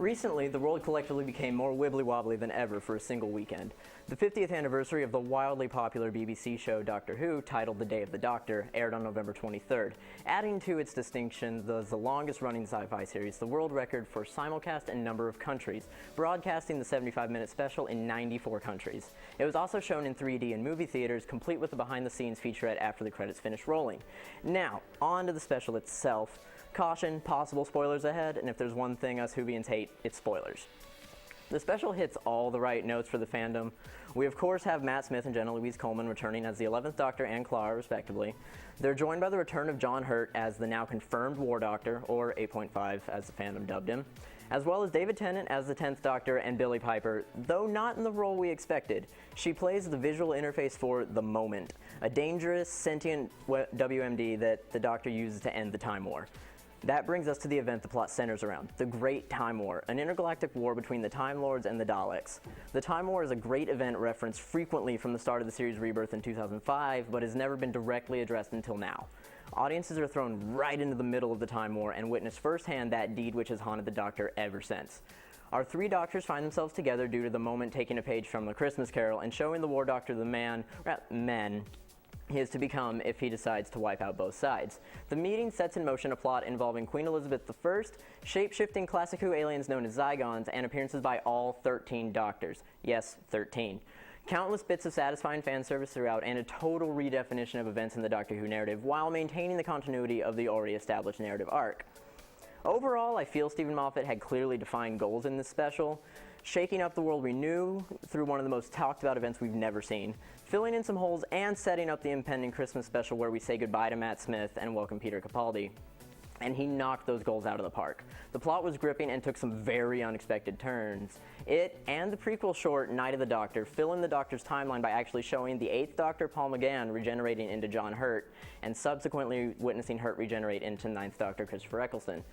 Recently, the world collectively became more wibbly-wobbly than ever for a single weekend. The 50th anniversary of the wildly popular BBC show Doctor Who, titled The Day of the Doctor, aired on November 23rd, adding to its distinction the longest-running sci-fi series, the world record for simulcast in number of countries, broadcasting the 75-minute special in 94 countries. It was also shown in 3D in movie theaters, complete with a behind-the-scenes featurette after the credits finished rolling. Now, on to the special itself. Caution, possible spoilers ahead, and if there's one thing us Whovians hate, it's spoilers. The special hits all the right notes for the fandom. We of course have Matt Smith and Jenna Louise Coleman returning as the 11th Doctor and Clara, respectively. They're joined by the return of John Hurt as the now confirmed War Doctor, or 8.5 as the fandom dubbed him, as well as David Tennant as the 10th Doctor and Billie Piper, though not in the role we expected. She plays the visual interface for The Moment, a dangerous, sentient WMD that the Doctor uses to end the Time War. That brings us to the event the plot centers around, the Great Time War, an intergalactic war between the Time Lords and the Daleks. The Time War is a great event referenced frequently from the start of the series' rebirth in 2005, but has never been directly addressed until now. Audiences are thrown right into the middle of the Time War and witness firsthand that deed which has haunted the Doctor ever since. Our three Doctors find themselves together due to The Moment taking a page from The Christmas Carol and showing the War Doctor the men he is to become if he decides to wipe out both sides. The meeting sets in motion a plot involving Queen Elizabeth I, shape-shifting classic Who aliens known as Zygons, and appearances by all 13 Doctors. Yes, 13. Countless bits of satisfying fan service throughout, and a total redefinition of events in the Doctor Who narrative, while maintaining the continuity of the already established narrative arc. Overall, I feel Stephen Moffat had clearly defined goals in this special, shaking up the world we knew through one of the most talked about events we've never seen, filling in some holes and setting up the impending Christmas special where we say goodbye to Matt Smith and welcome Peter Capaldi. And he knocked those goals out of the park. The plot was gripping and took some very unexpected turns. It and the prequel short, Night of the Doctor, fill in the Doctor's timeline by actually showing the 8th Doctor, Paul McGann, regenerating into John Hurt, and subsequently witnessing Hurt regenerate into 9th Doctor Christopher Eccleston.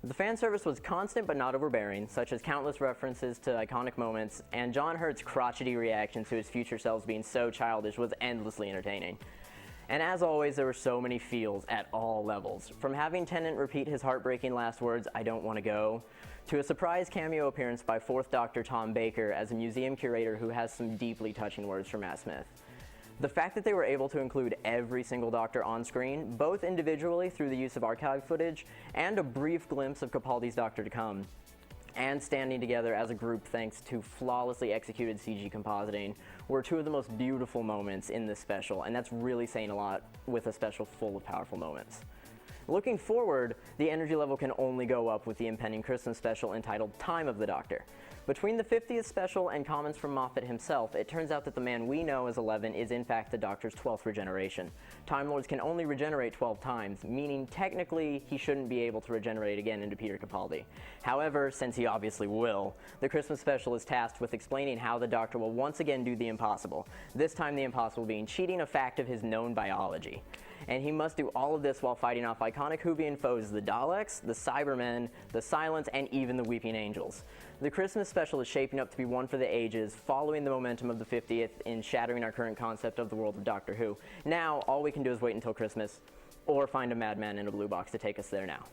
The fan service was constant but not overbearing, such as countless references to iconic moments, and John Hurt's crotchety reaction to his future selves being so childish was endlessly entertaining. And as always, there were so many feels at all levels. From having Tennant repeat his heartbreaking last words, "I don't want to go," to a surprise cameo appearance by 4th Doctor Tom Baker as a museum curator who has some deeply touching words for Matt Smith. The fact that they were able to include every single Doctor on screen, both individually through the use of archive footage, and a brief glimpse of Capaldi's Doctor to come, and standing together as a group thanks to flawlessly executed CG compositing, were two of the most beautiful moments in this special, and that's really saying a lot with a special full of powerful moments. Looking forward, the energy level can only go up with the impending Christmas special entitled Time of the Doctor. Between the 50th special and comments from Moffat himself, it turns out that the man we know as 11 is in fact the Doctor's 12th regeneration. Time Lords can only regenerate 12 times, meaning technically he shouldn't be able to regenerate again into Peter Capaldi. However, since he obviously will, the Christmas special is tasked with explaining how the Doctor will once again do the impossible, this time the impossible being cheating a fact of his known biology. And he must do all of this while fighting off iconic Whovian foes, the Daleks, the Cybermen, the Silence, and even the Weeping Angels. The Christmas special is shaping up to be one for the ages, following the momentum of the 50th in shattering our current concept of the world of Doctor Who. Now, all we can do is wait until Christmas, or find a madman in a blue box to take us there now.